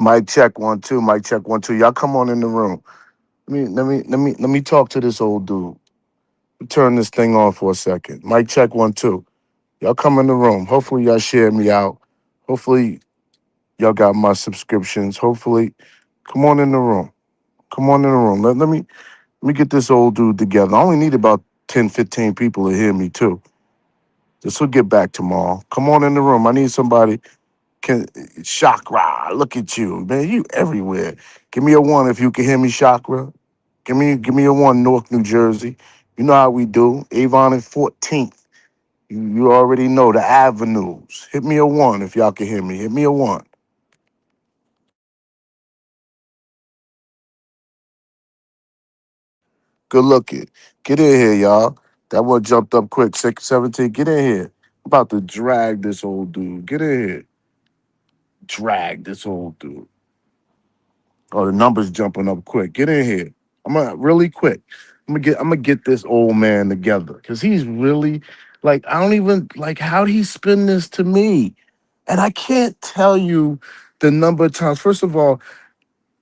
Mic check 1 2. Mic check 1 2. Y'all come on in the room. Let me talk to this old dude. Turn this thing on for a second. Mic check 1 2. Y'all come in the room. Hopefully y'all share me out. Hopefully y'all got my subscriptions. Hopefully, come on in the room. Come on in the room. Let me get this old dude together. I only need about 10, 15 people to hear me too. This will get back tomorrow. Come on in the room. I need somebody. Can Chakra, look at you, man. You everywhere. Give me a one if you can hear me, Chakra. Give me a one, North New Jersey. You know how we do. Avon and 14th. You already know the avenues. Hit me a one if y'all can hear me. Hit me a one. Good looking. Get in here, y'all. That one jumped up quick. 617. Get in here. I'm about to drag this old dude. Get in here. Drag this old dude. Oh, the numbers jumping up quick. Get in here. I'm gonna really quick. I'm gonna get this old man together because he's really like I don't even like how'd he spin this to me, and I can't tell you the number of times. First of all,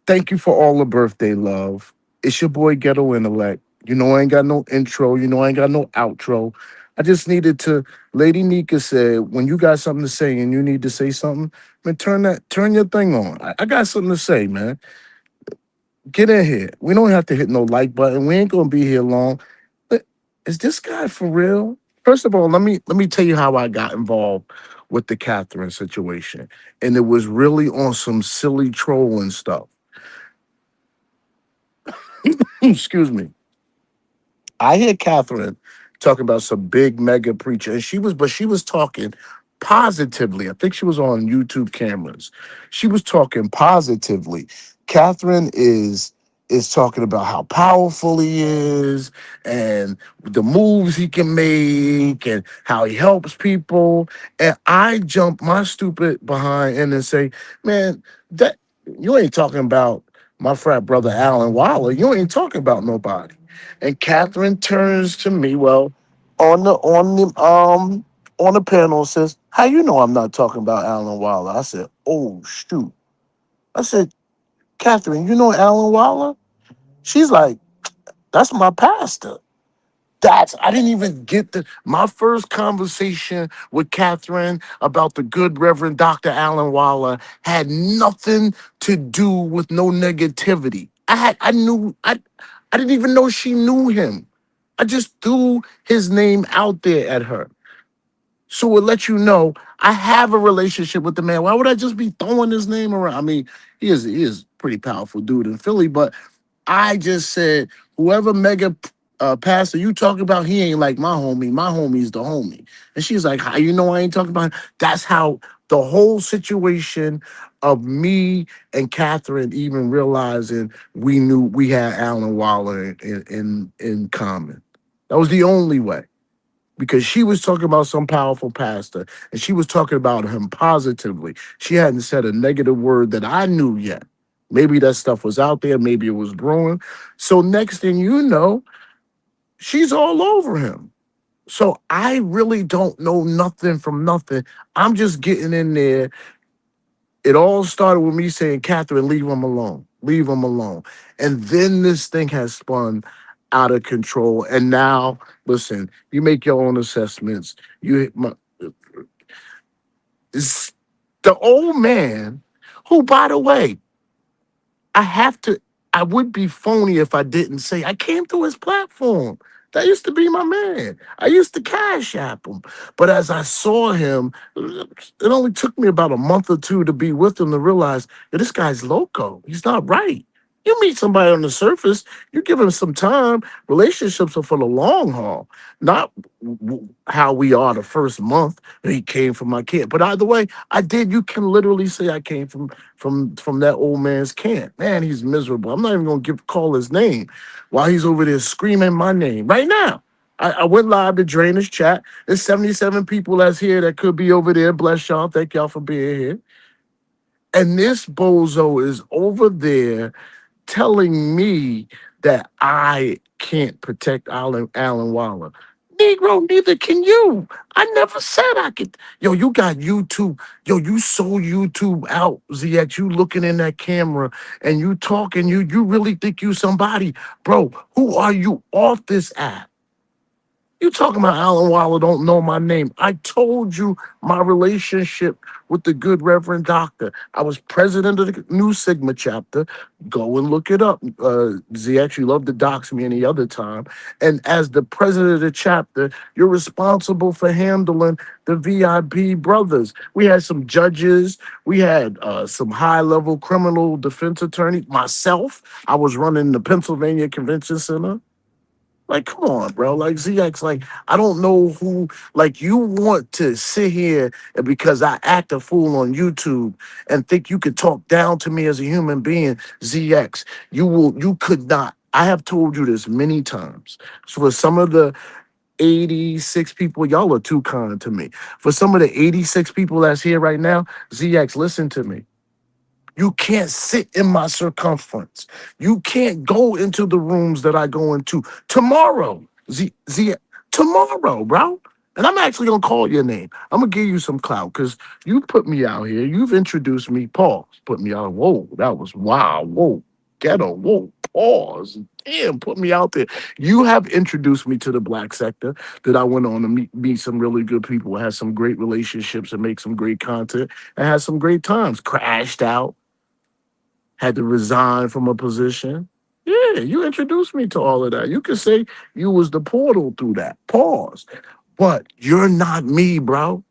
thank you for all the birthday love. It's your boy Ghetto Intellect. You know I ain't got no intro. You know I ain't got no outro. I just needed to. Lady Nika said, when you got something to say and you need to say something, man, turn your thing on. I got something to say, man. Get in here. We don't have to hit no like button. We ain't gonna be here long. But is this guy for real? First of all, let me tell you how I got involved with the Catherine situation. And it was really on some silly trolling stuff. Excuse me. I hear Catherine talking about some big mega preacher, and she was talking positively. I think she was on YouTube cameras. She was talking positively. Catherine is talking about how powerful he is and the moves he can make and how he helps people. And I jump my stupid behind in and say, man, that you ain't talking about my frat brother Alan Waller. You ain't talking about nobody. And Catherine turns to me, well, on the panel and says, how you know I'm not talking about Alan Waller? I said, oh shoot. I said, Catherine, you know Alan Waller? She's like, that's my pastor. I didn't even get my first conversation with Catherine about the good Reverend Dr. Alan Waller had nothing to do with no negativity. I didn't even know she knew him. I just threw his name out there at her. So it lets you know I have a relationship with the man. Why would I just be throwing his name around? I mean, he is a pretty powerful dude in Philly, but I just said, whoever mega pastor you talking about, he ain't like my homie. My homie's the homie. And she's like, how you know I ain't talking about him? That's how the whole situation of me and Catherine even realizing we knew we had Alan Waller in common. That was the only way because she was talking about some powerful pastor and she was talking about him positively. She hadn't said a negative word that I knew yet. Maybe that stuff was out there, maybe it was brewing. So next thing you know, she's all over him. So I really don't know nothing from nothing. I'm just getting in there. It all started with me saying, Catherine, leave him alone. Leave him alone. And then this thing has spun out of control. And now, listen, you make your own assessments. It's the old man, who, by the way, I have to, I would be phony if I didn't say I came through his platform. That used to be my man. I used to cash app him. But as I saw him, it only took me about a month or two to be with him to realize that this guy's loco. He's not right. You meet somebody on the surface, you give him some time. Relationships are for the long haul, not how we are the first month. He came from my kid. But either way, I did. You can literally say I came from that old man's camp. Man, he's miserable. I'm not even gonna call his name while he's over there screaming my name right now. I went live to drain his chat. There's 77 people that's here that could be over there. Bless y'all. Thank y'all for being here. And this bozo is over there telling me that I can't protect Alan Waller. Negro, neither can you. I never said I could. Yo, you got YouTube. Yo, you sold YouTube out, ZX. You looking in that camera and you talking. You really think you somebody. Bro, who are you off this app? You talking about Alan Waller don't know my name. I told you my relationship with the good Reverend Doctor. I was president of the New Sigma chapter. Go and look it up. Z actually loved to dox me any other time. And as the president of the chapter, you're responsible for handling the VIP brothers. We had some judges. We had some high-level criminal defense attorneys. Myself, I was running the Pennsylvania Convention Center. Like, come on, bro. Like ZX, like, I don't know who, like, you want to sit here and because I act a fool on YouTube and think you could talk down to me as a human being, ZX. You could not. I have told you this many times. So for some of the 86 people, y'all are too kind to me. For some of the 86 people that's here right now, ZX, listen to me. You can't sit in my circumference. You can't go into the rooms that I go into tomorrow. Tomorrow, bro. And I'm actually gonna call your name. I'm gonna give you some clout because you put me out here. You've introduced me. Pause. Put me out. Whoa, that was wow. Whoa, ghetto. Whoa, pause. Damn, put me out there. You have introduced me to the black sector that I went on to meet some really good people, had some great relationships and make some great content and had some great times. Crashed out, had to resign from a position. Yeah, you introduced me to all of that. You could say you was the portal through that. Pause. But you're not me, bro.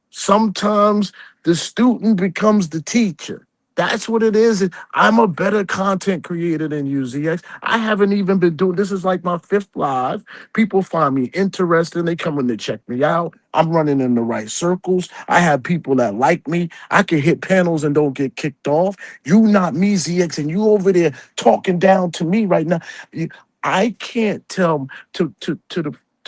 Sometimes the student becomes the teacher. That's what it is. I'm a better content creator than you, ZX. I haven't even been doing this is like my fifth live. People find me interesting. They coming to check me out. I'm running in the right circles. I have people that like me. I can hit panels and don't get kicked off. You not me, ZX, and you over there talking down to me right now. I can't tell to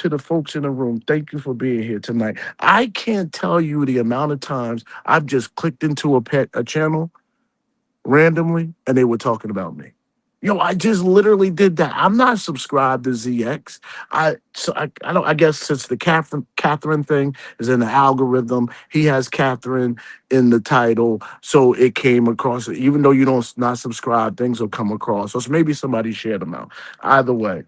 the folks in the room, thank you for being here tonight. I can't tell you the amount of times I've just clicked into a channel randomly and they were talking about me. Yo, I just literally did that. I'm not subscribed to ZX. I don't. I guess since the Catherine thing is in the algorithm, he has Catherine in the title, so it came across. Even though you don't not subscribe, things will come across. So maybe somebody shared them out. Either way,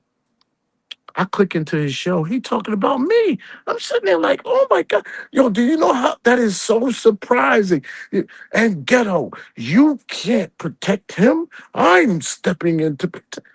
I click into his show. He talking about me. I'm sitting there like, oh my God. Yo, do you know how that is so surprising? And ghetto, you can't protect him. I'm stepping in to protect.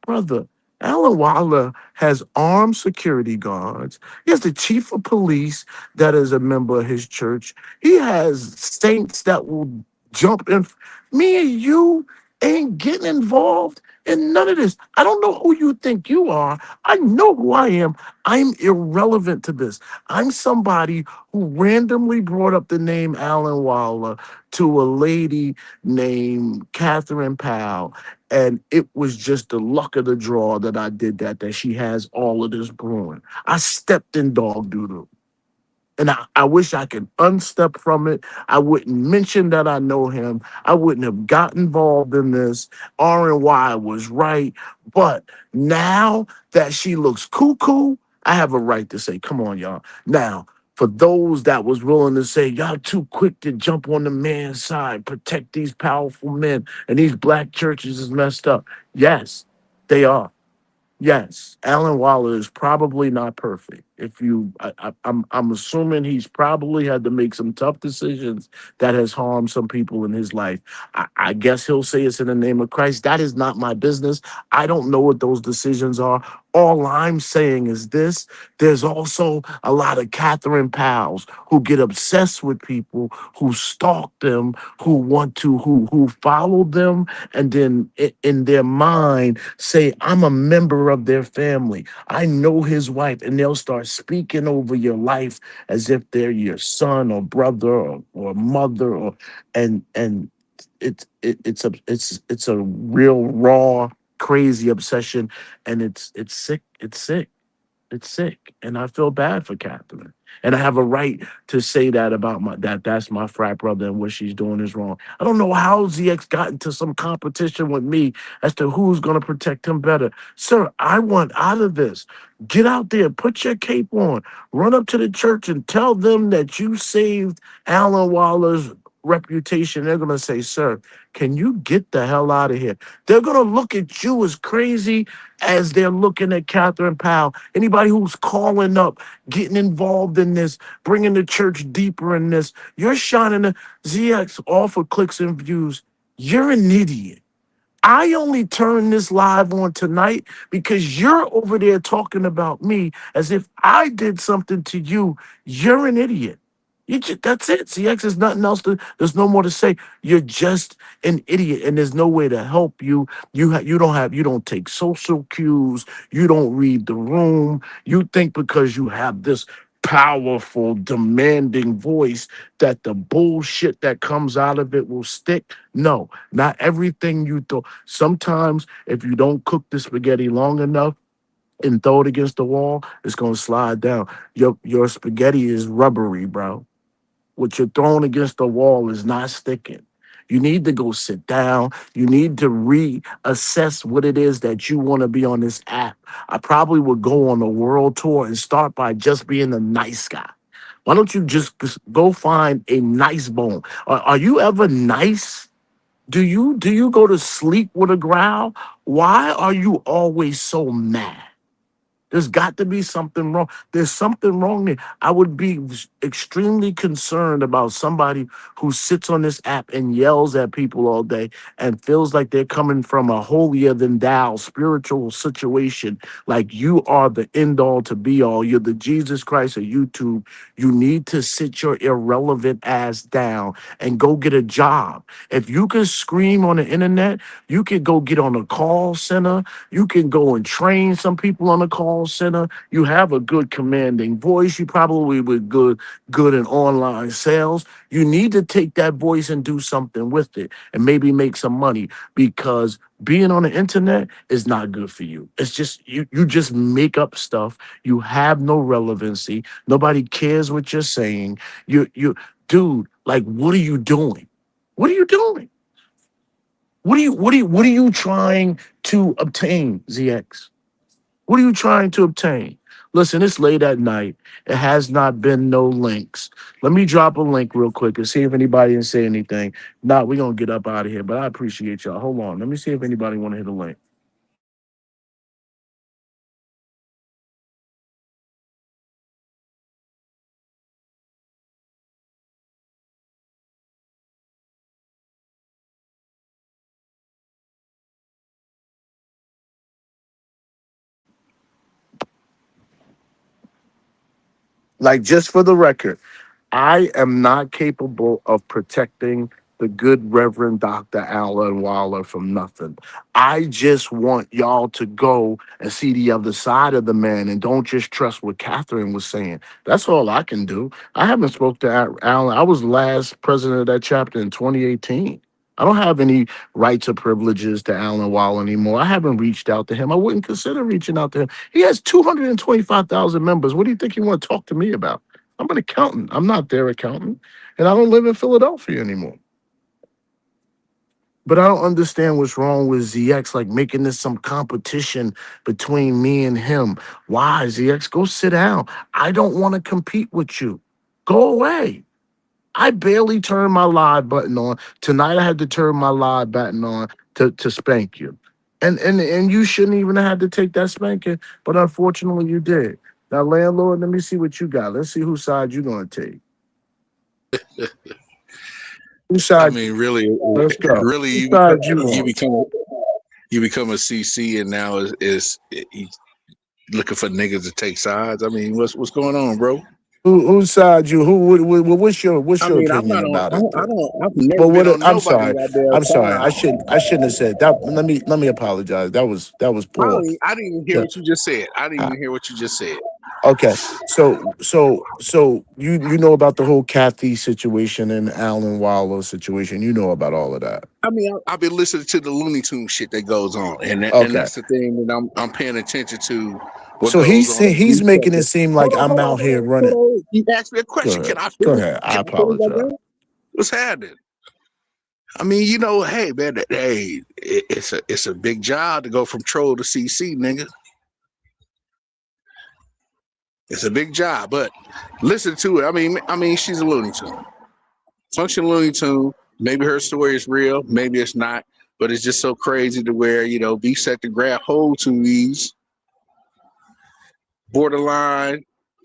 Brother, Alan Waller has armed security guards. He has the chief of police that is a member of his church. He has saints that will jump in. Me and you ain't getting involved in none of this. I don't know who you think you are. I know who I am. I'm irrelevant to this. I'm somebody who randomly brought up the name Alan Waller to a lady named Catherine Powell, and it was just the luck of the draw that I did that she has all of this brewing. I stepped in dog doodle. And I wish I could unstep from it. I wouldn't mention that I know him. I wouldn't have got involved in this. R&Y was right. But now that she looks cuckoo, I have a right to say, come on, y'all. Now, for those that was willing to say, y'all too quick to jump on the man's side, protect these powerful men, and these black churches is messed up. Yes, they are. Yes, Alan Waller is probably not perfect. If you, I'm assuming he's probably had to make some tough decisions that has harmed some people in his life. I guess he'll say it's in the name of Christ. That is not my business. I don't know what those decisions are. All I'm saying is this: there's also a lot of Catherine Powells who get obsessed with people, who stalk them, who want to, who follow them, and then in their mind say, I'm a member of their family. I know his wife, and they'll start speaking over your life as if they're your son or brother or mother and it's a real raw crazy obsession, and it's sick. It's sick. It's sick, and I feel bad for Catherine. And I have a right to say that about that's my frat brother and what she's doing is wrong. I don't know how ZX got into some competition with me as to who's gonna protect him better. Sir, I want out of this. Get out there, put your cape on, run up to the church and tell them that you saved Alan Waller's reputation. They're gonna say, sir, can you get the hell out of here? They're gonna look at you as crazy as they're looking at Catherine Powell. Anybody who's calling up, getting involved in this, bringing the church deeper in this, you're shining the ZX all for clicks and views. You're an idiot. I only turned this live on tonight because you're over there talking about me as if I did something to you. You're an idiot. That's it. CX is nothing else. There's no more to say. You're just an idiot, and there's no way to help you. You don't take social cues. You don't read the room. You think because you have this powerful, demanding voice that the bullshit that comes out of it will stick. No, not everything you throw. Sometimes, if you don't cook the spaghetti long enough and throw it against the wall, it's gonna slide down. Your spaghetti is rubbery, bro. What you're throwing against the wall is not sticking. You need to go sit down. You need to reassess what it is that you want to be on this app. I probably would go on a world tour and start by just being a nice guy. Why don't you just go find a nice bone? Are you ever nice? Do you go to sleep with a growl? Why are you always so mad? There's got to be something wrong. There's something wrong there. I would be extremely concerned about somebody who sits on this app and yells at people all day and feels like they're coming from a holier than thou spiritual situation. Like you are the end all to be all. You're the Jesus Christ of YouTube. You need to sit your irrelevant ass down and go get a job. If you can scream on the internet, you can go get on a call center. You can go and train some people on the call center. You have a good commanding voice. You probably would good in online sales. You need to take that voice and do something with it and maybe make some money because being on the internet is not good for you. It's just you just make up stuff. You have no relevancy. Nobody cares what you're saying. You dude, like what are you doing? What are you doing? What are you trying to obtain, ZX? What are you trying to obtain? Listen, it's late at night. It has not been no links. Let me drop a link real quick and see if anybody didn't say anything. Nah, we're gonna get up out of here, but I appreciate y'all. Hold on. Let me see if anybody wanna hit a link. Like just for the record, I am not capable of protecting the good Reverend Dr. Alan Waller from nothing. I just want y'all to go and see the other side of the man and don't just trust what Catherine was saying. That's all I can do. I haven't spoke to Alan. I was last president of that chapter in 2018. I don't have any rights or privileges to Alan Wall anymore. I haven't reached out to him. I wouldn't consider reaching out to him. He has 225,000 members. What do you think he want to talk to me about? I'm an accountant. I'm not their accountant. And I don't live in Philadelphia anymore. But I don't understand what's wrong with ZX, like making this some competition between me and him. Why, ZX? Go sit down. I don't want to compete with you. Go away. I barely turned my live button on. Tonight I had to turn my live button on to spank you. And you shouldn't even have had to take that spanking, but unfortunately you did. Now, landlord, let me see what you got. Let's see whose side you're gonna take. Whose I side? mean, really, Let's go. really, Whose side you you on? become you become a CC, and now is you looking for niggas to take sides. I mean, what's going on, bro? Whose side you? What's I your mean, I'm opinion not on. about it? I don't. I've never But been what? on I'm nobody sorry. goddamn I'm sorry. side. I shouldn't have said that. Let me apologize. That was poor. I didn't even hear Yeah. what you just said. I didn't Uh, even hear what you just said. Okay. So you know about the whole Kathy situation and Alan Wallow situation. You know about all of that. I mean, I've been listening to the Looney Tune shit that goes on, and Okay. that's the thing that I'm paying attention to what So goes on in he's each making it sector. seem like I'm out here Hold running. on. You asked me a Go question. ahead. Can I Go finish? ahead. I Can I finish my apologize. man? What's happening? I mean, hey man, hey, it's a big job to go from troll to CC, nigga. It's a big job, but listen to it. I mean, she's a Looney Tune, function Looney Tune. Maybe her story is real, maybe it's not, but it's just so crazy to where B set to grab hold to these borderline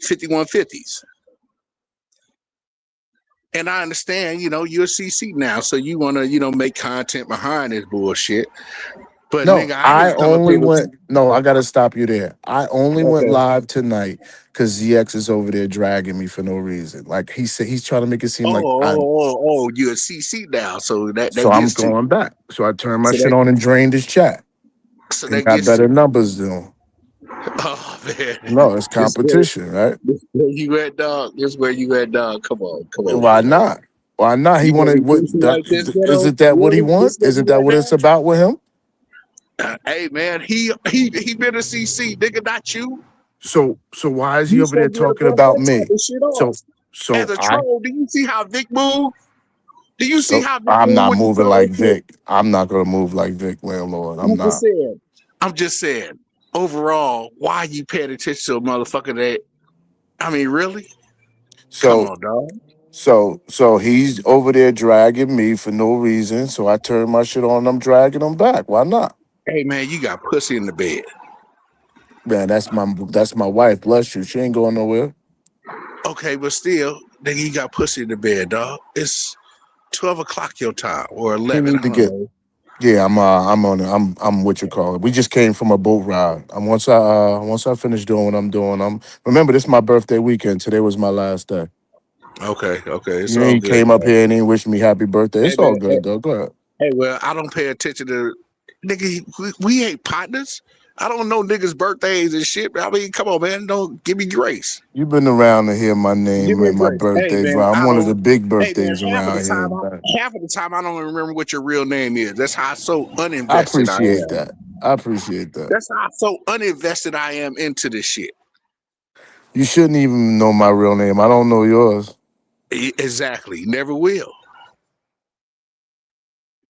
5150s. And I understand, you're a CC now, so you want to, make content behind this bullshit. But No, nigga, I I didn't come up only here to. went. No, I got to stop you there. I only went Okay. live tonight because ZX is over there dragging me for no reason. Like he said, he's trying to make it seem like I'm. You're a CC now, so that So I'm gets to you. going back. So I turned my So shit that on and drained his chat so and that got gets to better you. numbers than. Oh man, No, it's this where competition, right? this where you at, dog. This where you at, dog. Come on, Why man. not? Why not? He You gonna wanted be what? beefing like this, ghetto? Isn't that what he Really? want? This where Isn't you that at what it's now? about with him? Hey man, he been a CC, nigga, not you. So why is he You over there supposed to be able to talking brush about that type me? of shit So off. As so a I troll, do you see how Vic moved? Do you see so how Vic I'm moved not with the moving troll like shit? Vic. I'm not gonna move like Vic Landlord. I'm I'm just not. saying. I'm just saying. Overall, why you paying attention to a motherfucker that? I mean, really? Come So on, dog. so he's over there dragging me for no reason. So I turn my shit on and I'm dragging him back. Why not? Hey man, you got pussy in the bed. Man, that's my wife. Bless you. She ain't going nowhere. Okay, but still, nigga, you got pussy in the bed, dog. It's 12 o'clock your time or You 11. need I to don't get. know. Yeah, I'm on it. I'm what you call it. We just came from a boat ride. And once I finish doing what I'm doing, remember this is my birthday weekend. Today was my last day. Okay, it's You all ain't good, came up dog. here and ain't wished me happy birthday. Hey It's all man, good though. Go ahead. hey, well, I don't pay attention to nigga. We ain't partners. I don't know niggas' birthdays and shit. I mean, come on, man. Don't give me grace. You've been around to hear my Give name me a and my grace. Hey birthday, man, bro. I'm I one of the don't. big Hey man, birthdays around here, man. half of the time, I don't even remember what your real name is. That's how so I uninvested I appreciate am. that. I appreciate that. That's how so uninvested I am into this shit. You shouldn't even know my real name. I don't know yours. Exactly. Never will.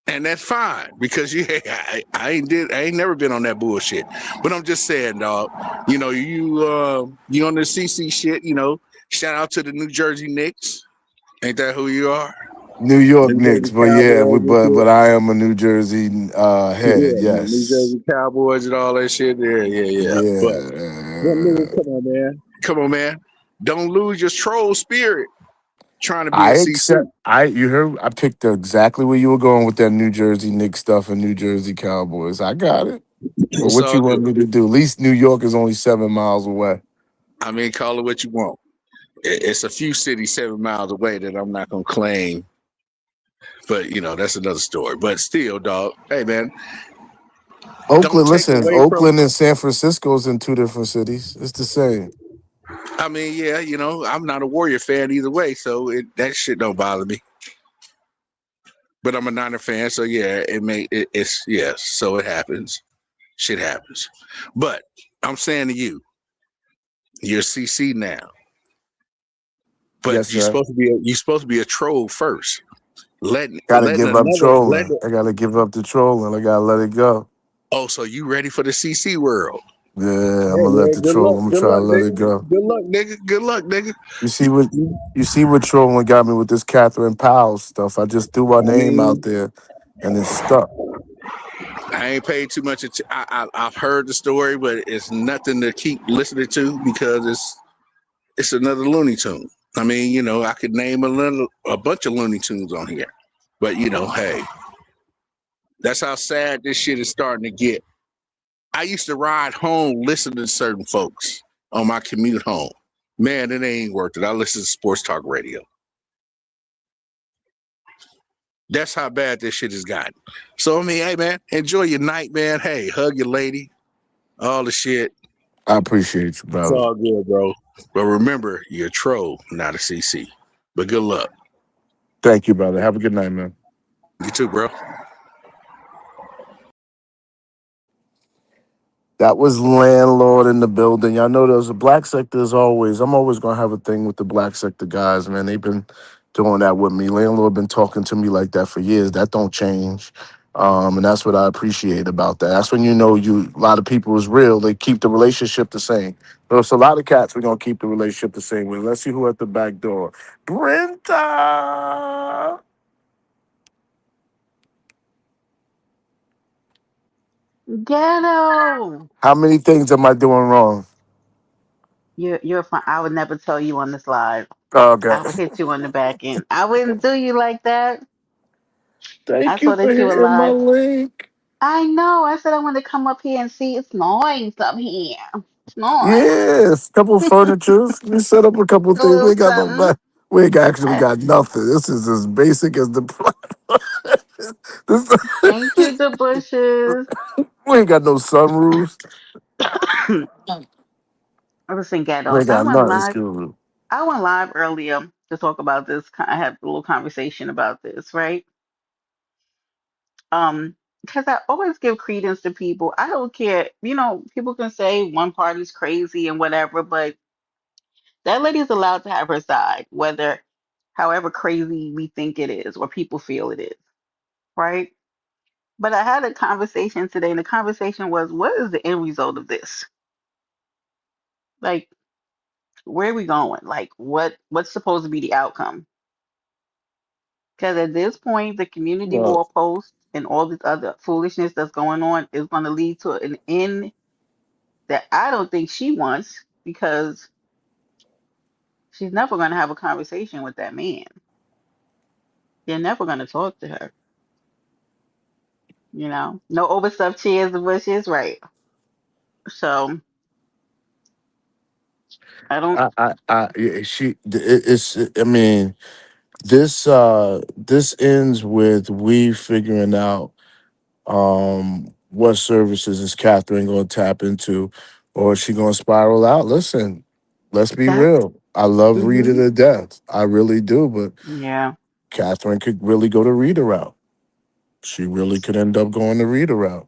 And that's fine because I ain't never been on that bullshit. But I'm just saying, dog. You on the CC shit. Shout out to the New Jersey Knicks. Ain't that who you are? New York New Knicks, Jersey but yeah, Cowboys and but shit. I am a New Jersey head. Yeah, man. New Yes. Jersey Cowboys and all that shit. Yeah. But nigga, Yeah. come on, man. Come on, man. Don't lose your troll spirit trying to be I a accept. CC. You heard. I picked exactly where you were going with that New Jersey Knicks stuff and New Jersey Cowboys. I got it. But It's what all you good. want me to do? At least New York is only 7 miles away. I mean, call it what you want. It's a few cities 7 miles away that I'm not gonna claim, but that's another story. But still, dog. Hey, man, don't Oakland, take listen, away from. Oakland and San Francisco is in two different cities. It's the same. I mean, yeah, I'm not a Warrior fan either way, so that shit don't bother me. But I'm a Niner fan, so yeah, it's yes, so it happens. Shit happens. But I'm saying to you, you're CC now, but Yes, sir. you're supposed to be a troll first. Gotta Letting give up another let trolling. I gotta give up the trolling. I gotta let it go. Oh, so you ready for the CC world? Yeah, I'm Hey gonna let man, the troll. I'm gonna good try to luck, let it nigga. go. Good luck, nigga. Good luck, nigga. You see what you see what trolling got me with this Catherine Powell stuff. I just threw my I name out mean, there and it's stuck. I ain't paid too much. I've heard the story, but it's nothing to keep listening to because it's another Looney Tune. I mean, I could name a bunch of Looney Tunes on here, but hey, that's how sad this shit is starting to get. I used to ride home listening to certain folks on my commute home. Man, it ain't worth it. I listen to sports talk radio. That's how bad this shit has gotten. So I mean, hey man, enjoy your night, man. Hey, hug your lady, all the shit. I appreciate you, It's brother. all good, bro. But remember, you're a troll, not a CC. But good luck. Thank you, brother. Have a good night, man. You too, bro. That was landlord in the building. Y'all know there's a black sector as always. I'm always gonna have a thing with the black sector guys, man. They've been doing that with me. Landlord been talking to me like that for years. That don't change. And that's what I appreciate about that. That's when you know a lot of people is real. They keep the relationship the same. There's a lot of cats we're gonna keep the relationship the same with. Let's see who at the back door. Brenda. Ghetto. How many things am I doing wrong? You're fine. I would never tell you on this live. Okay. I would hit you on the back end. I wouldn't do you like that. I Thank you saw for that you were hitting my live. link. I know. I said I wanted to come up here and see it's noise up here. It's noise. Yes, couple of furnitures. We set up a couple of A things. We little ain't got no something. back. We ain't actually I, got nothing. This is as basic as the. This, thank you, the bushes. we ain't got no sunroofs. Listen, We ghetto. ain't So I got went nothing. live. Excuse me. I went live earlier to talk about this. I had a little conversation about this, right? Um, because I always give credence to people. I don't care, people can say one party's crazy and whatever, but that lady's allowed to have her side, whether however crazy we think it is or people feel it is, right? But I had a conversation today, and the conversation was, what is the end result of this? Like, where are we going? Like, what's supposed to be the outcome? Because at this point, the community Well, war post and all this other foolishness that's going on is going to lead to an end that I don't think she wants because she's never going to have a conversation with that man. They're never going to talk to her, No overstuffed chairs and bushes, right? So I don't. yeah, it's. I mean, this ends with we figuring out what services is Catherine going to tap into, or is she going to spiral out? Listen, let's be That's real. I love Rita hmm to death. I really do, but yeah, Catherine could really go the Rita route. She really could end up going the Rita route.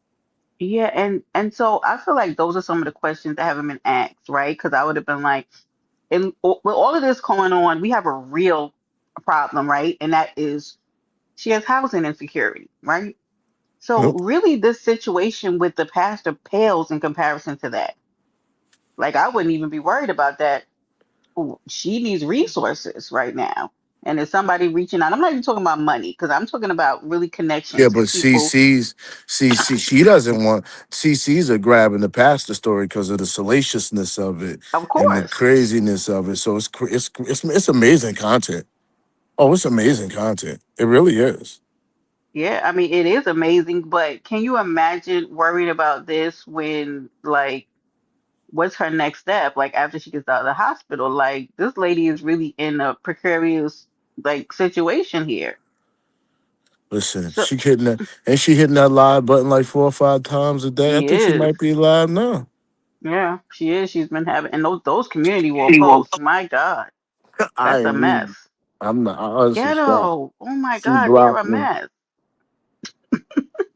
yeah, and so I feel like those are some of the questions that haven't been asked, right? Because I would have been like, with all of this going on, we have a real problem, right? And that is she has housing insecurity, right? So Yep. really, this situation with the pastor pales in comparison to that. Like I wouldn't even be worried about that. Ooh, she needs resources right now. And if somebody reaching out, I'm not even talking about money because I'm talking about really Yeah, connections but and people. CC, she doesn't want CC's are grabbing the pastor story because of the salaciousness of it Of and the course. craziness of it. So it's amazing content. Oh, it's amazing content. It really is. Yeah, I mean, it is amazing, but can you imagine worrying about this when, like, what's her next step? Like, after she gets out of the hospital, like, this lady is really in a precarious, like, situation here. Listen, So she hitting that live button like 4 or 5 times a day. I she think she is. might be live now. Yeah, she is. She's been having, and those community wall posts, my God, I that's a ain't reading. mess. I'm not. I unsubscribe. Ghetto. Oh my She God, they're a blocked me. mess.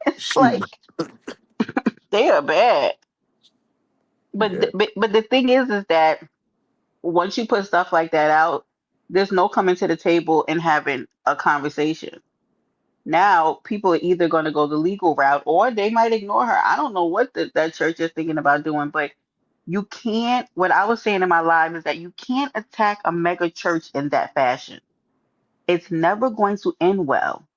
It's She, like they are bad. But yeah. but the thing is that once you put stuff like that out, there's no coming to the table and having a conversation. Now people are either going to go the legal route or they might ignore her. I don't know what that church is thinking about doing, but you can't. What I was saying in my live is that you can't attack a mega church in that fashion. It's never going to end well.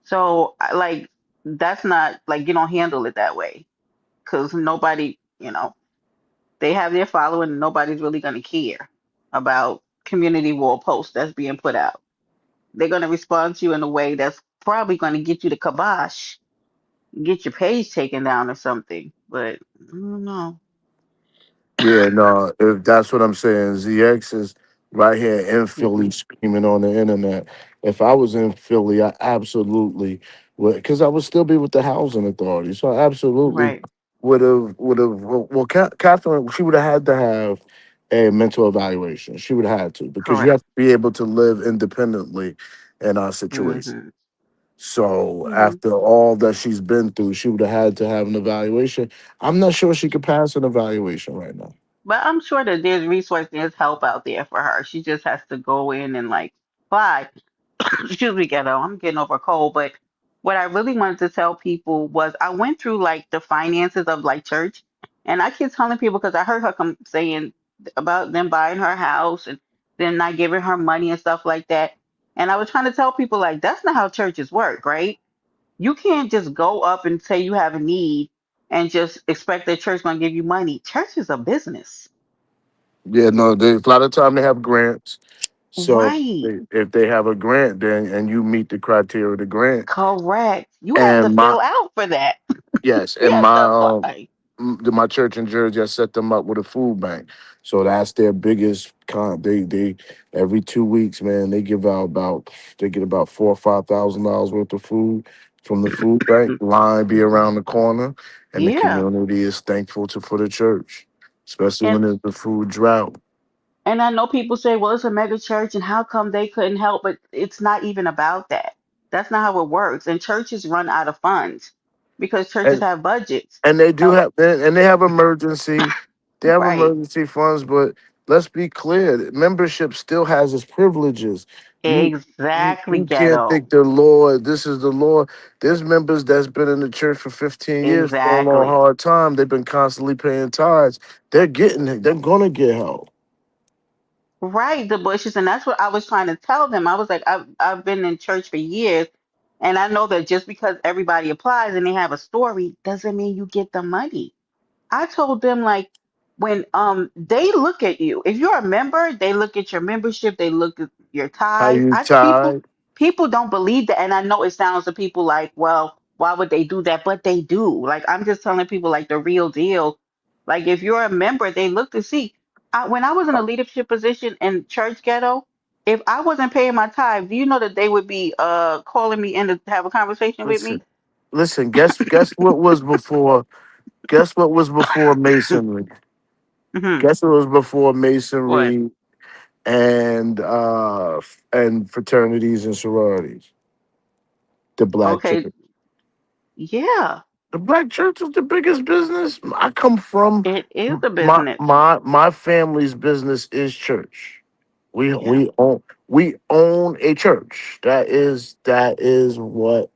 So, like, that's not like you don't handle it that way because nobody, they have their following and nobody's really going to care about community wall posts that's being put out. They're going to respond to you in a way that's probably going to get you the kibosh, get your page taken down or something. But I don't know. Yeah, no, if that's what I'm saying, ZX is right here in Philly Mm-mm. screaming on the internet. If I was in Philly, I absolutely would, because I would still be with the housing authority. So I absolutely Right. Catherine, she would have had to have a mental evaluation. She would have had to, because you have Correct. to be able to live independently in our situation. Hmm. So Yeah. after all that she's been through, she would have had to have an evaluation. I'm not sure she could pass an evaluation right now. But I'm sure that there's resources, there's help out there for her. She just has to go in and like apply. Excuse me, ghetto. I'm getting over a cold, but what I really wanted to tell people was I went through like the finances of like church, and I keep telling people because I heard her come saying about them buying her house and them not giving her money and stuff like that. And I was trying to tell people like that's not how churches work, right? You can't just go up and say you have a need and just expect the church gonna give you money. Church is a business. Yeah, no, a lot of time they have grants. So Right. if they have a grant, then and you meet the criteria of the grant, Correct. You have to and fill out for that. yes, You and have to apply. my church in Jersey, I set them up with a food bank. So that's their biggest they every 2 weeks, man, they get about $4 or $5,000 worth of food from the food bank. Line be Mhm. around the corner, and the Yeah. community is thankful for the church, especially when And there's the food drought. and I know people say, well, it's a mega church and how come they couldn't help? But it's not even about that. That's not how it works. And churches run out of funds because churches And have budgets. and they do How, have, and they have emergency, they have right. emergency funds. But let's be clear, membership still has its privileges. you Exactly, you can't ghetto. think the Lord, this is the Lord. There's members that's been in the church for 15 years going on Exactly. hard time. They've been constantly paying tithes. They're gonna get help. Right, the bushes, and that's what I was trying to tell them. I was like, I've been in church for years, and I know that just because everybody applies and they have a story doesn't mean you get the money. I told them like when they look at you, if you're a member, they look at your membership, they look at your How tithes. you I tithe? people don't believe that, and I know it sounds to people like, well, why would they do that? But they do. Like I'm just telling people like the real deal. Like if you're a member, they look to see. When I was in a leadership position in church ghetto, if I wasn't paying my tithe, do you know that they would be calling me in to have a conversation with me? Listen, listen. Guess what was before? Guess what was before masonry? Hmm. Guess what was before What? masonry and fraternities and sororities? The black church. Okay, yeah, The black church is the biggest business. I come from it is a my business. my my family's business is church. We Yeah. we own we own a church. That is what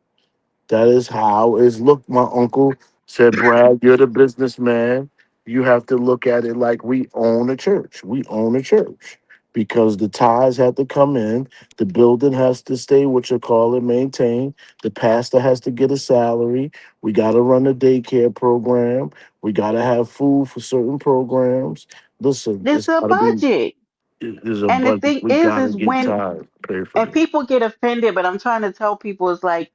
that is how is look. My uncle said, Brad, you're the businessman. You have to look at it like we own a church. We own a church because the tithes have to come in. The building has to stay, what you call it, maintained. The pastor has to get a salary. We got to run a daycare program. We got to have food for certain programs. Listen, There's it's a got to be, budget. there's a And the budget. thing We got to is get when tithes paid for and this. people get offended, but I'm trying to tell people is like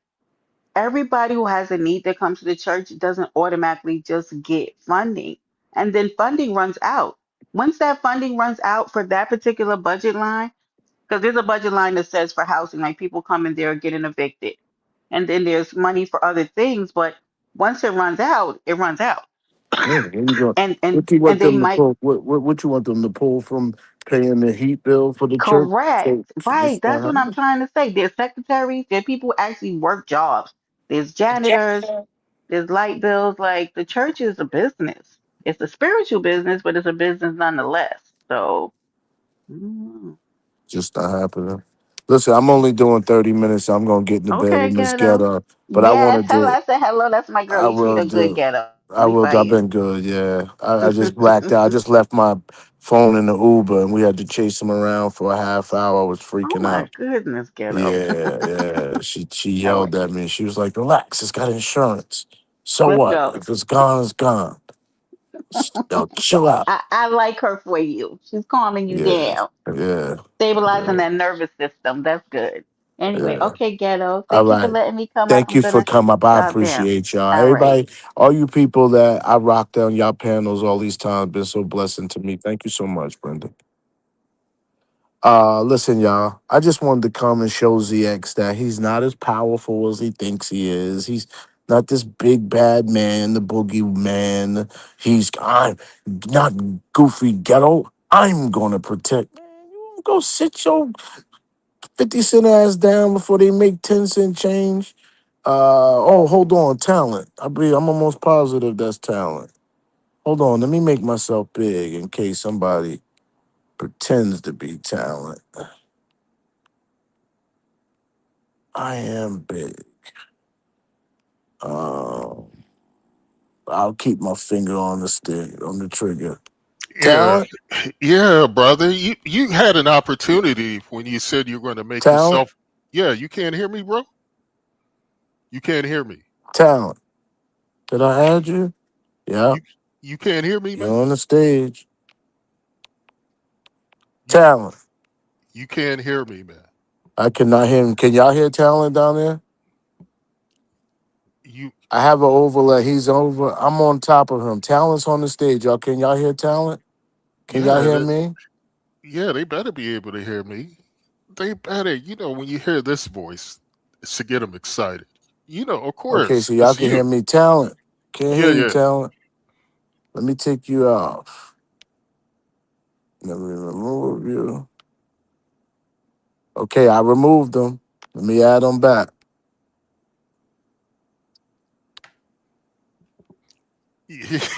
everybody who has a need that comes to the church doesn't automatically just get funding. And then funding runs out. Once that funding runs out for that particular budget line, because there's a budget line that says for housing, like people come in there getting evicted. And then there's money for other things, but once it runs out, it runs out. Yeah, what you going? And and What you and want they them to might pull? What you want them to pull from paying the heat bill for the church? correct. So Right. it's not That's what I'm happening. trying to say. There's secretaries, there are people who actually work jobs. There's janitors, there's light bills. Like the church is a business. It's a spiritual business, but it's a business nonetheless. So, mm, Just not happening. Listen, I'm only doing 30 minutes. So I'm gonna get in the bed okay, and let's get ghetto. but I Yeah, wanted tell her to. I said hello. That's my girl. I You treat will her good, do. ghetto. Don't I be will. I've fighting. been good. Yeah. I just blacked out. I just left my phone in the Uber and we had to chase him around for a half hour. I was Oh freaking my out. goodness, ghetto. Yeah, yeah. She All yelled right, at me. She was like, "Relax. It's got insurance. So let's what? go. If it's gone, it's gone. Yo, chill out." I like her for you. She's calming you Yeah, down, yeah, stabilizing yeah, that nervous system. That's good. Anyway, yeah. okay, ghetto. All Thank you for right. letting me come up. Thank I'm you for gonna coming up. I drop down. appreciate y'all. All right. Everybody, all you people that I rocked on y'all panels all these times, been so blessing to me. Thank you so much, Brenda. Listen, y'all. I just wanted to come and show ZX that he's not as powerful as he thinks he is. Not this big bad man, the boogeyman. I'm not goofy ghetto. I'm gonna protect. Man, you go sit your 50 cent ass down before they make 10 cent change. Hold on, talent. I'm almost positive that's talent. Hold on, let me make myself big in case somebody pretends to be talent. I am big. Um, I'll keep my finger on the stick, on the trigger. Yeah, Talent, yeah, brother. You had an opportunity when you said you're going to make talent, yourself. Yeah, you can't hear me, bro. You can't hear me. talent. Did I add you? Yeah, You you can't hear me, man. you're on the stage. You Talent. you can't hear me, man. I cannot hear him. Can y'all hear talent down there? You I have an overlay. He's over. I'm on top of him. Talent's on the stage, y'all. Can y'all hear talent? Can y'all yeah, hear me? yeah. They better be able to hear me. They better. When you hear this voice, it's to get them excited. Of Okay, course, so y'all it's can hear you. me. Talent. Can't hear Yeah, you, yeah. talent. Let me take you off. Let me remove you. Okay, I removed them. Let me add them back.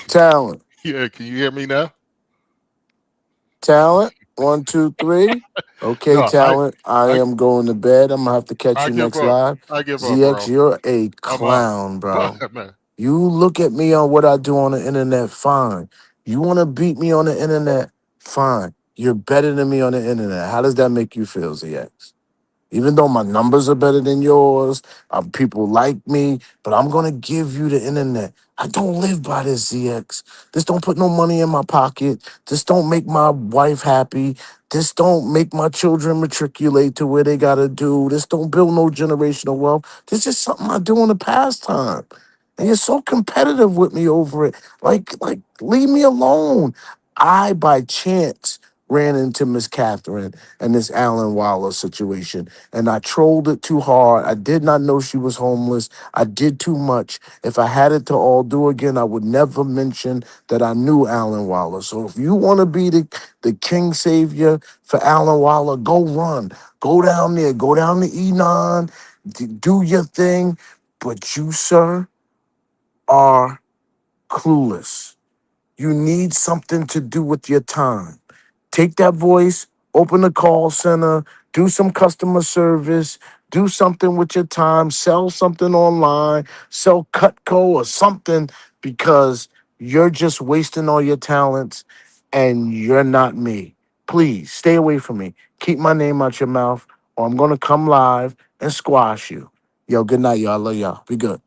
Talent. Yeah. Can you hear me now? Talent. One, two, three. Okay, No, talent. I I am going to bed. I'm gonna have to catch I you give next up. live. I give up, ZX, bro. you're a I'm out. clown, Bye, bro. man. You look at me on what I do on the internet, fine. You want to beat me on the internet, fine. You're better than me on the internet. How does that make you feel, ZX? Even though my numbers are better than yours, people like me, but I'm gonna give you the internet. I don't live by this, ZX. This don't put no money in my pocket. This don't make my wife happy. This don't make my children matriculate to where they gotta do. This don't build no generational wealth. This is something I do in the pastime. And you're so competitive with me over it. Leave me alone. I, by chance, ran into Miss Catherine and this Alan Wallace situation and I trolled it too hard. I did not know she was homeless. I did too much. If I had it to all do again, I would never mention that I knew Alan Wallace. So if you want to be the king savior for Alan Wallace, go run. Go down there. Go down to E9. Do your thing. But you, sir, are clueless. You need something to do with your time. Take that voice, open a call center, do some customer service, do something with your time, sell something online, sell Cutco or something because you're just wasting all your talents and you're not me. Please stay away from me. Keep my name out your mouth or I'm going to come live and squash you. Yo, good night, y'all. Love y'all. Be good.